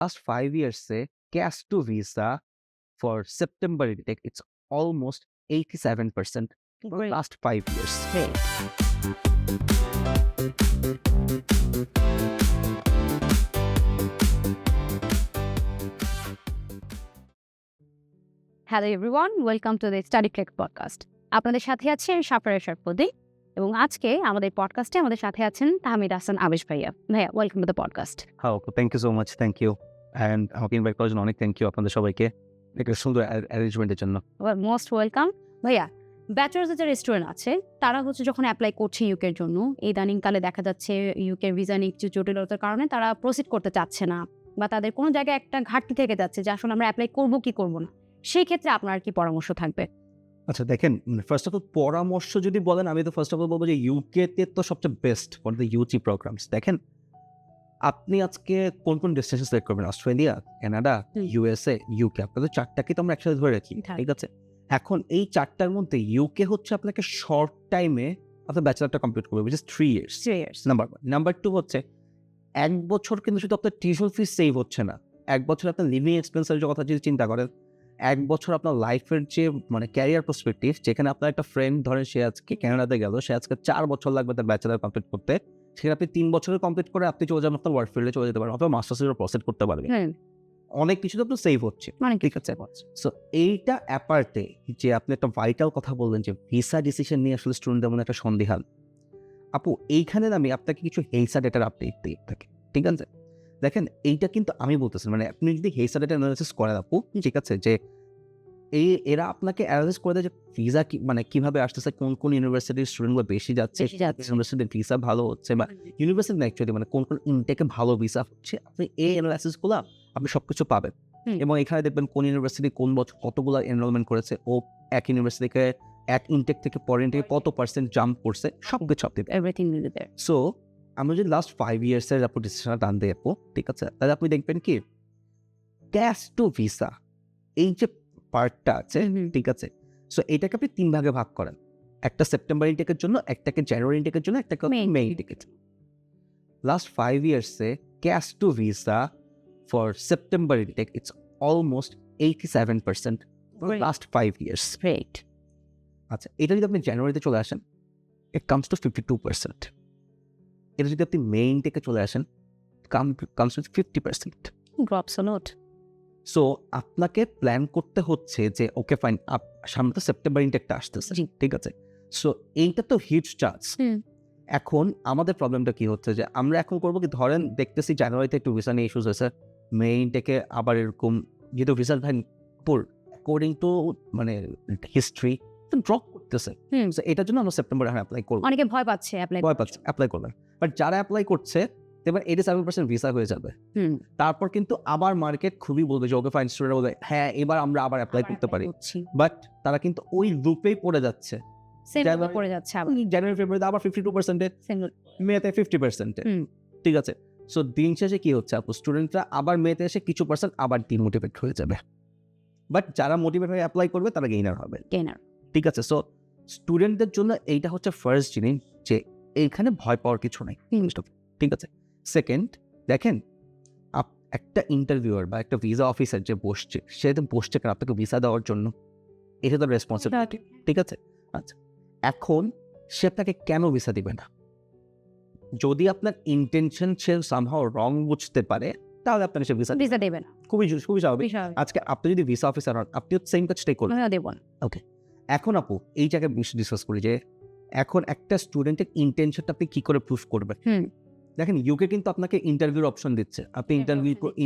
Last 5 years से cash to visa for September intake, it's almost 87% for Great. last 5 years. Great. Hello everyone, welcome to the study trek podcast. আপনাদের সাথে আছি আমি সাফারা সরপদি এবং আজকে আমাদের পডকাস্টে আমাদের সাথে আছেন তাহমিদ হাসান আবেশ ভাইয়া। Welcome to the podcast. হ্যাঁ, thank you so much, thank you. And আমাকে ইনভাইট করার জন্য অনেক থ্যাংক ইউ আপনাদের সবাইকে একটা সুন্দর অ্যারেঞ্জমেন্টের জন্য। মোস্ট ওয়েলকাম ভাইয়া। ব্যাচেলার্সের যে রেস্টুরেন্ট আছে তারা হচ্ছে যখন অ্যাপ্লাই করছে ইউকের জন্য, ইদানিংকালে দেখা যাচ্ছে ইউকের ভিসা নিয়ে কিছু জটিলতার কারণে তারা প্রসিড করতে চাচ্ছে না, বা তাদের কোনো জায়গায় একটা ঘাটতি থেকে যাচ্ছে যে আসলে আমরা অ্যাপ্লাই করবো কি করবো না। সেই ক্ষেত্রে আপনার কি পরামর্শ থাকবে? আচ্ছা দেখেন, ফার্স্ট অফ অল পরামর্শ যদি বলেন, আমি তো ফার্স্ট অফ অল বলবো যে ইউকেতে তো সবচেয়ে best for the UG programs. দেখেন, আপনি আজকে কোন কোন ডেস্টিনেশন সিলেক্ট করবেন? Australia, Canada, USA, UK. আপনাদের চারটাকে তো আমরা একসাথে ধরে রাখি, ঠিক আছে? এখন এই চারটার মধ্যে ইউকে হচ্ছে আপনাকে শর্ট টাইমে আপনার ব্যাচেলারটা কমপ্লিট করবে, which is 3 years। Number 1। Number 2 হচ্ছে 1 বছর কিন্তু শুধু আপনার টিউশন ফিস সেভ হচ্ছে না, 1 বছর আপনার লিভিং এক্সপেন্সের কথা যদি চিন্তা করেন, 1 বছর আপনার লাইফের যে ক্যারিয়ার পার্সপেক্টিভ, যেখানে আপনার একটা ফ্রেন্ড ধরেন সে আজকে কানাডাতে গেল, সে আজকে 4 বছর লাগবে তার ব্যাচেলার কমপ্লিট করতে, সেখানে আপনি 3 বছরে কমপ্লিট করে আপনি চলে যাবেন আপনার ওয়ার্ক ফিল্ডে চলে যেতে পারেন, অথবা মাস্টার্সের প্রসেড করতে পারবেন। অনেক কিছু তো আপনার সেভ হচ্ছে, ঠিক আছে? সো এইটা অ্যাপার্টে যে আপনি একটা ভাইটাল কথা বললেন যে ভিসা ডিসিশন নিয়ে আসলে স্টুডেন্টদের মধ্যে একটা সন্দিহান। আপু, এইখানে আমি আপনাকে কিছু হেইসা ডেটার আপডেট দিই আপনাকে, ঠিক আছে? দেখেন, এইটা কিন্তু আমি বলতেছি, আপনি যদি হেইসা ডেটা অ্যানালাইসিস করেন আপু, ঠিক আছে, যে এরা আপনাকে অ্যানালাইসিস করে দেয় যে ভিসা কিভাবে আসতেছে, কোন কোন ইউনিভার্সিটির স্টুডেন্টগুলো বেশি যাচ্ছে, ইউনিভার্সিটির ভিসা ভালো হচ্ছে, বা ইউনিভার্সিটি না অ্যাকচুয়ালি কোন কোন ইনটেকে ভালো ভিসা হচ্ছে। আপনি এই অ্যানালাইসিসগুলো আপনি সবকিছু পাবেন, এবং এখানে দেখবেন কোন ইউনিভার্সিটি কোন বছর কতগুলো এনরোলমেন্ট করেছে, ও এক ইউনিভার্সিটিকে এক ইনটেক থেকে পরের ইনটেকে কত পার্সেন্ট জাম্প করছে, সবকিছু আপনি everything will be there. So আমরা যদি লাস্ট 5 years-এর আপনি ডিসিশনটা টান দেই আপু, ঠিক আছে, তাহলে আপনি দেখবেন কি ক্যাশ টু ভিসা এই যে পার্টটা আছে, ঠিক আছে, সো এটাকে আপনি 3 ভাগে ভাগ করেন। একটা সেপ্টেম্বর ইনটেকের জন্য, একটাকে জানুয়ারি ইনটেকের জন্য, একটাকে মে ইনটেকের জন্য। লাস্ট 5 years-এ CAS to visa for September intake, it's almost 87% for last 5 years। Great. আচ্ছা, এটা যদি আপনি জানুয়ারিতে চলে আসেন, ইট কামস টু 52%। এটা যদি আপনি মে ইনটেকে চলে আসেন, comes to 50%। Drops O note. So আপনাকে প্ল্যান করতে হচ্ছে যে ওকে ফাইন, সামনে তো সেপ্টেম্বর ইনটেকটা আসতেছে, ঠিক আছে? সো এইটা তো হিউজ চান্স। এখন আমাদের প্রবলেমটা কি হচ্ছে যে আমরা এখন করবো কি, ধরেন দেখতেছি জানুয়ারিতে একটু ভিসা নিয়ে ইস্যুস হয়েছে, মে ইনটেকে আবার এরকম, যেহেতু ভিসা ভাই অ্যাকর্ডিং টু হিস্ট্রি ড্রপ করতেছে, এটার জন্য আমরা সেপ্টেম্বরে এখন অ্যাপ্লাই করবো। অনেকে ভয় পাচ্ছে অ্যাপ্লাই করবেন, বাট যারা অ্যাপ্লাই করছে এবার 87% ভিসা হয়ে যাবে। তারপর কিন্তু আবার মার্কেট খুবই বলবে যে ওকে ফাইন, স্টুডেন্ট বলবে হ্যাঁ এবার আমরা আবার অ্যাপ্লাই করতে পারি, বাট তারা কিন্তু ওই লুপেই পড়ে যাচ্ছে। জানুয়ারি ফেব্রুয়ারিতে আবার 52%, মেতে 50%, ঠিক আছে? সো দিন শেষে কি হচ্ছে আপু, স্টুডেন্টরা আবার মেতে এসে কিছু পার্সেন্ট আবার ডিমোটিভেট হয়ে যাবে, বাট যারা মোটিভেট হয়ে অ্যাপ্লাই করবে তারা গেইনার হবে, ঠিক আছে? সো স্টুডেন্টদের জন্য এইটা হচ্ছে ফার্স্ট জিনিস, যে এইখানে ভয় পাওয়ার কিছু নাই, ঠিক আছে? সেকেন্ড, দেখেন, একটা ইন্টারভিউয়ার বা একটা ভিসা অফিসার যে বসছে, সে তো বসছে কেন আপনাকে ভিসা দেওয়ার জন্য, এটা তো রেসপন্সিবিলিটি, ঠিক আছে? আচ্ছা, এখন সে আপনাকে কেন ভিসা দিবে না? যদি আপনার ইন্টেনশন সে সামহাও রং বুঝতে পারে, তাহলে আপনাকে সে ভিসা দেবে না। খুবই স্বাভাবিক। আজকে আপনি যদি ভিসা অফিসার হন, আপনি সেম কাজটাই করবেন। ওকে, এখন আপু এই জায়গায় ডিসকাস করি যে এখন একটা স্টুডেন্টের ইন্টেনশনটা আপনি কি করে প্রুফ করবেন? দেখেন, ইউকে কিন্তু আপনাকে ইন্টারভিউর অপশন দিচ্ছে, আপনি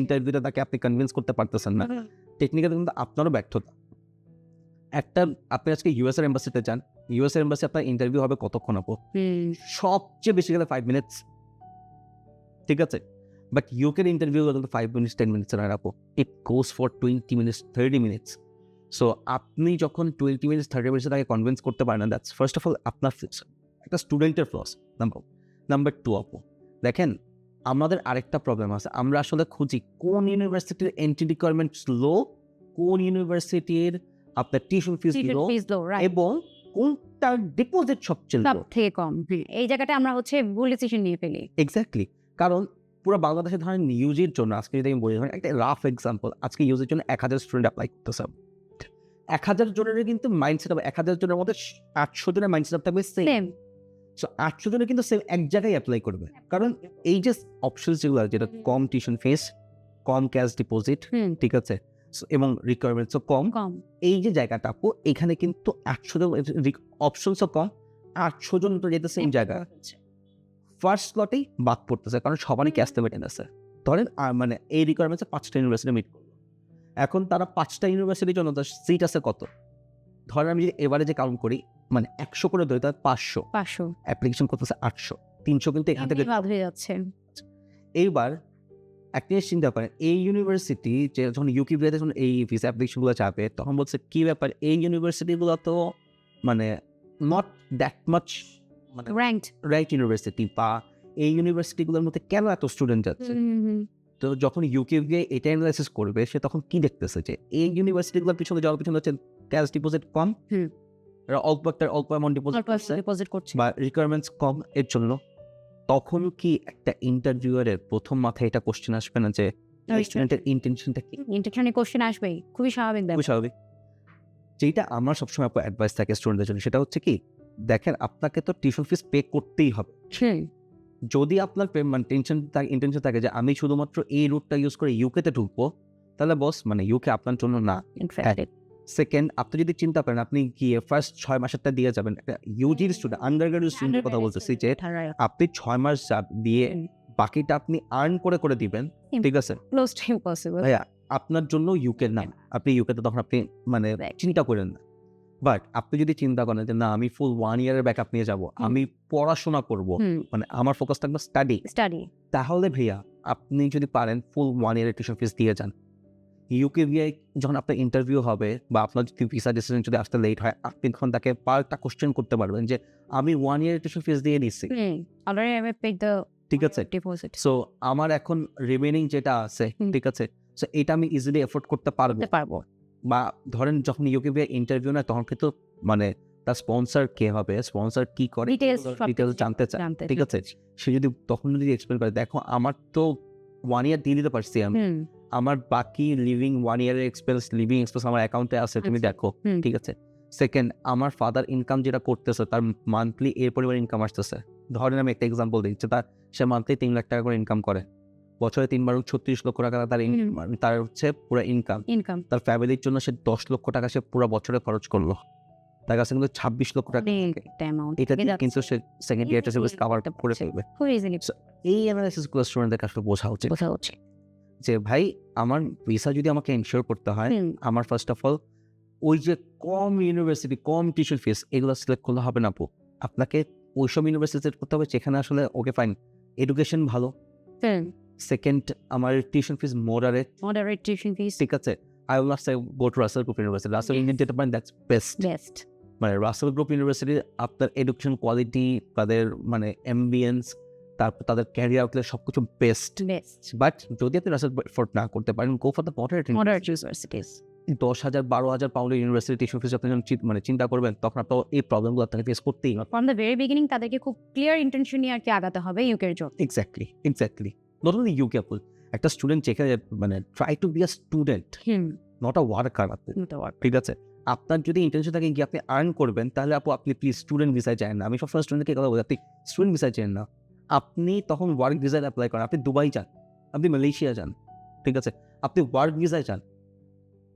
ইন্টারভিউটা তাকে আপনি কনভিন্স করতে পারতেছেন না, টেকনিক্যালি কিন্তু আপনারও ব্যর্থতা। একটা আপনি আজকে ইউএসএর এম্বাসিতে যান, ইউএসএর এম্বাসি আপনার ইন্টারভিউ হবে কতক্ষণ আপু? সবচেয়ে বেশি গেলে 5 minutes, ঠিক আছে? বাট ইউকের ইন্টারভিউ কিন্তু 5 minutes 10 minutes নয় আপু, it goes for 20 minutes 30 minutes। So আপনি যখন 20 minutes 30 minutes তাকে কনভিন্স করতে পারেন না, দ্যাটস ফার্স্ট অফ অল আপনার একটা স্টুডেন্টের ফ্লস। নাম্বার 2 আপু, দেখেন আমাদের আরেকটা প্রবলেম আছে, আমরা আসলে খুঁজি কোন ইউনিভার্সিটির এন্ট্রি রিকোয়ারমেন্ট লো, কোন ইউনিভার্সিটির আপনার টিউশন ফিস লো, এবং কোনটার ডিপোজিট সবচেয়ে কম। এই জায়গাটা আমরা হচ্ছে ভুল ডিসিশন নিয়ে ফেলি। এক্স্যাক্টলি, কারণ পুরো বাংলাদেশে ধরেন ইউজির জন্য আজকে যদি আমি বলি, ধরেন একটা রাফ এক্সাম্পল, আজকে ইউজির জন্য 1000 স্টুডেন্ট অ্যাপ্লাই করতেছে। 1000 জনের কিন্তু মাইন্ডসেট হবে, 1000 জনের মধ্যে 800 জনের মাইন্ডসেট থাকবে সেম। সেম সো 800 জনে কিন্তু সেম এক জায়গায় অ্যাপ্লাই করবে, কারণ এই যে অপশনস যেগুলো আছে, যেটা কম টিউশন ফিস, কম ক্যাশ ডিপোজিট, ঠিক আছে, এবং রিকোয়ারমেন্টসও কম, কম এই যে জায়গাটা আপু, এখানে কিন্তু 800 জন অপশনসও কম, 800 জন তো যেতে সেম জায়গা, ফার্স্ট স্লটেই বাদ পড়তেছে, কারণ সবারই ক্যাশ পেমেন্ট আছে। ধরেন মানে এই রিকোয়ারমেন্টসে 5টা ইউনিভার্সিটি মিট করলো, এখন তারা 5টা ইউনিভার্সিটির জন্য তার সিট আছে কত, ধরেন আমি যদি এবারে যে কাউন্ট করি, মানে 100 করে ধরি, তাহলে 500 অ্যাপ্লিকেশন করতেছে, 800, 300 কিন্তু এখান থেকে বাদ হয়ে যাচ্ছে। এইবার একটা জিনিস চিন্তা করেন, এই ইউনিভার্সিটি যে যখন ইউকিভিতে যখন এই ভিসা অ্যাপ্লিকেশনগুলো চাপে, তখন বলছে কি ব্যাপার, এই ইউনিভার্সিটিগুলো তো মানে নট দ্যাট মাচ মানে র্যাঙ্ক ইউনিভার্সিটি, বা এই ইউনিভার্সিটিগুলোর মধ্যে কেন এত স্টুডেন্ট যাচ্ছে। তো যখন ইউকিভিএ এটা অ্যানালাইসিস করবে, সে তখন কি দেখতেছে যে এই ইউনিভার্সিটিগুলোর পিছনে যাওয়ার পিছনে হচ্ছে ক্যাশ ডিপোজিট কম, অল্প অ্যামাউন্ট ডিপোজিট করছে, বা রিকোয়ারমেন্টস কম, এর জন্য তখন কি একটা ইন্টারভিউয়ারের প্রথম মাথায় এটা কোশ্চেন আসবে না যে স্টুডেন্টের ইন্টেনশনটা কি? ইন্টেনশনে কোশ্চেন আসবেই, খুবই স্বাভাবিক ব্যাপার। খুবই স্বাভাবিক। যেটা আমার সবসময় অ্যাডভাইস থাকে স্টুডেন্টদের জন্য, সেটা হচ্ছে কি, দেখেন আপনাকে তো টিউশন ফিস পে করতেই হবে। যদি আপনার ইন্টেনশন থাকে যে আমি শুধুমাত্র এই রুটটা ইউজ করে ইউকেতে ঢুকবো, তাহলে বস মানে ইউকে আপনার জন্য না। সেকেন্ড, আপনি যদি চিন্তা করেন আপনি গিয়ে ফার্স্ট 6 মাসেরটা দিয়ে যাবেন, একটা ইউজির স্টুডেন্ট, আন্ডারগ্রেজুয়েট স্টুডেন্টের কথা বলতেছি, যে আপনি 6 মাস দিয়ে বাকিটা আপনি আর্ন করে দিবেন, ঠিক আছে, ক্লোজ টু ইম্পসিবল ভাইয়া, আপনার জন্য ইউকে না, আপনি ইউকেতে তখন আপনি মানে চিন্তা করেন না। বাট আপনি যদি চিন্তা করেন যে না, আমি ফুল 1 ইয়ারের ব্যাকআপ নিয়ে যাব, আমি পড়াশোনা করব, মানে আমার ফোকাস থাকবে স্টাডি, তাহলে ভাইয়া আপনি যদি পারেন ফুল 1 ইয়ারের টিউশন ফিস দিয়ে যান। ইউকেভিআই যখন আপনার ইন্টারভিউ হবে, বা আপনার যদি ভিসা ডিসিশন যদি আসতে লেট হয়, আপনি তখন তাকে পাল্টা কোশ্চেন করতে পারবেন যে আমি 1 ইয়ারের টিউশন ফিস দিয়ে নিচ্ছি, ঠিক আছে, সো আমার এখন রিমেনিং যেটা আছে, ঠিক আছে, সো এটা আমি ইজিলি এফোর্ড করতে পারবো। বা ধরেন যখন ইউকেভিআই ইন্টারভিউ নেয়, তখন কিন্তু মানে তার স্পন্সর কে হবে, স্পন্সর কি করে, ডিটেলস জানতে চায়, ঠিক আছে, সে যদি তখন যদি এক্সপ্লেন করে, দেখো আমার তো 1 ইয়ার দিয়ে দিতে পারছি আমি, আমার বাকি লিভিং 1 ইয়ারের লিভিং এক্সপেন্স আমার অ্যাকাউন্টে আছে, তুমি দেখো, ঠিক আছে। সেকেন্ড, আমার ফাদার ইনকাম যেটা করতেছে, তার মান্থলি এর পরিমাণ ইনকাম আসতেছে, ধরেন আমি একটা এক্সাম্পল দিচ্ছি, সে মান্থলি 3 লাখ টাকা করে ইনকাম করে, বছরে 3 বার 36 লক্ষ টাকা তার হচ্ছে পুরো ইনকাম। তার ফ্যামিলির জন্য সে 10 লক্ষ টাকা সে পুরো বছরে খরচ করলো, তার কাছে কিন্তু 26 লক্ষ টাকা, এটা কিন্তু সে সেকেন্ড ইয়ারটা কভার করে ফেলবে। এই অ্যানালাইসিসগুলো স্টুডেন্টদের আসলে বোঝা উচিত যে ভাই, আমার ভিসা যদি আমাকে এনশিওর করতে হয়, আমার ফার্স্ট অফ অল ওই যে কম ইউনিভার্সিটি, কম টিউশন ফিস, এগুলো সিলেক্ট করলে হবে না আপু, আপনাকে ওইসব ইউনিভার্সিটি সিলেক্ট করতে হবে যেখানে আসলে ওকে ফাইন এডুকেশন ভালো, সেকেন্ড আমার tuition fees moderate tuition fees, ঠিক আছে, I will not say go to Russell group university, Russell Indian যেটা পারেন দ্যাটস বেস্ট, মানে রাসেল গ্রুপ ইউনিভার্সিটি আপনার এডুকেশন কোয়ালিটি, তাদের মানে অ্যাম্বিয়েন্স, তারপর তাদের ক্যারিয়ার আউটলেট সবকিছু বেস্ট। বাট যদি আপনি রাসেল এফোর্ড না করতে পারেন, go for the moderate universities. 10,000 12,000 পাউন্ডের ইউনিভার্সিটি টিউশন ফিস আপনি যখন মানে চিন্তা করবেন, তখন আপনার এই প্রবলেমগুলো আপনাকে ফেস করতেই হবে। ফ্রম দ্য ভেরি বিগিনিং তাদেরকে খুব ক্লিয়ার ইন্টেনশন নিয়ে আর কি আগাতে হবে ইউকের জন্য। এক্স্যাক্টলি নট অনলি ইউকে আপু, একটা স্টুডেন্ট যেখানে মানে try to be a student, not a worker আপু, ঠিক আছে। আপনার যদি ইন্টেনশন থাকে কি আপনি আর্ন করবেন, তাহলে আপু আপনি প্লিজ স্টুডেন্ট ভিসায় যান না। আমি সবসময় স্টুডেন্টকে কথা বলি, আপনি স্টুডেন্ট ভিসায় যান না, আপনি তখন ওয়ার্ক ভিসায় অ্যাপ্লাই করেন। আপনি দুবাই যান, আপনি মালয়েশিয়া যান, ঠিক আছে, আপনি ওয়ার্ক ভিসায় যান,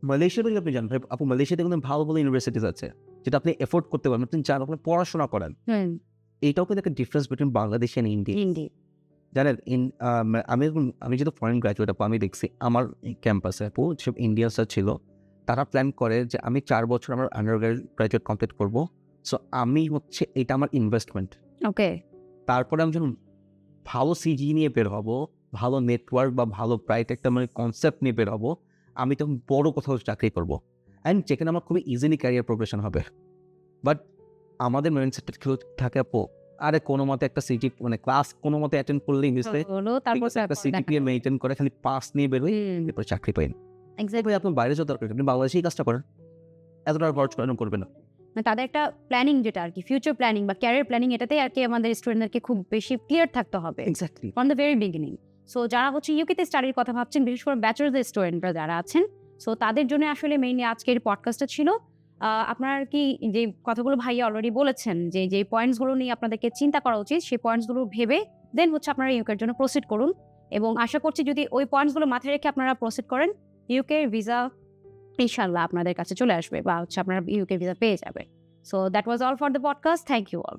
মালয়েশিয়াতে আপনি যান, আপু মালয়েশিয়াতে কিন্তু ভালো ভালো ইউনিভার্সিটিস আছে যেটা আপনি এফোর্ড করতে পারেন, আপনি যান, আপনি পড়াশোনা করেন। এইটাও কিন্তু একটা difference between Bangladesh and India. জানেন, আমি যেহেতু ফরেন গ্র্যাজুয়েট আপু, আমি দেখছি আমার ক্যাম্পাসে আপু যেসব ইন্ডিয়ানসরা ছিল, তারা প্ল্যান করে যে আমি 4 বছর আমার আন্ডার গ্র্যাজুয়েট কমপ্লিট করবো, সো আমি হচ্ছে এটা আমার ইনভেস্টমেন্ট। তারপরে আমি যখন ভালো সিজি নিয়ে বের হবো, ভালো নেটওয়ার্ক বা ভালো ব্রাইট একটা মানে কনসেপ্ট নিয়ে বের হবো, আমি তখন বড় কোথাও চাকরি করবো, অ্যান্ড যেখানে আমার খুবই ইজিলি ক্যারিয়ার প্রোগ্রেশন হবে। বাট আমাদের মাইন্ডসেটটা থাকে আপু, আরে কোনো মতে একটা সিটি মানে ক্লাস কোনো মতে অ্যাটেন্ড করলেই হয়েছে, একটা সিজিপিএ মেইনটেইন করে খালি পাস নিয়ে বের হই, এরপর চাকরি পাইন। আপনার বাইরে যাওয়ার দরকার, আপনি বাংলাদেশেই কাজটা করেন, এতটা খরচ করবেন না। তাদের একটা প্ল্যানিং যেটা আর কি ফিউচার প্ল্যানিং বা ক্যারিয়ার প্ল্যানিং, এটাতেই আর কি আমাদের স্টুডেন্টদেরকে খুব বেশি ক্লিয়ার থাকতে হবে exactly from the very beginning. So যারা হচ্ছে ইউকেতে স্টাডির কথা ভাবছেন, বিশেষ করে ব্যাচেলার্স স্টুডেন্টরা যারা আছেন, সো তাদের জন্য আসলে মেইনলি আজকের পডকাস্টটা ছিল। আপনার কি যে কথাগুলো ভাইয়া অলরেডি বলেছেন, যে যে পয়েন্টসগুলো নিয়ে আপনাদেরকে চিন্তা করা উচিত, সেই পয়েন্টসগুলো ভেবে দেন হচ্ছে আপনারা ইউকের জন্য প্রসিড করুন। এবং আশা করছি যদি ওই পয়েন্টসগুলো মাথায় রেখে আপনারা প্রসিড করেন, ইউকে ভিসা ইনশাল্লাহ আপনাদের কাছে চলে আসবে, বা হচ্ছে আপনারা ইউকে ভিসা পেয়ে যাবে। So that was all for the podcast. Thank you all.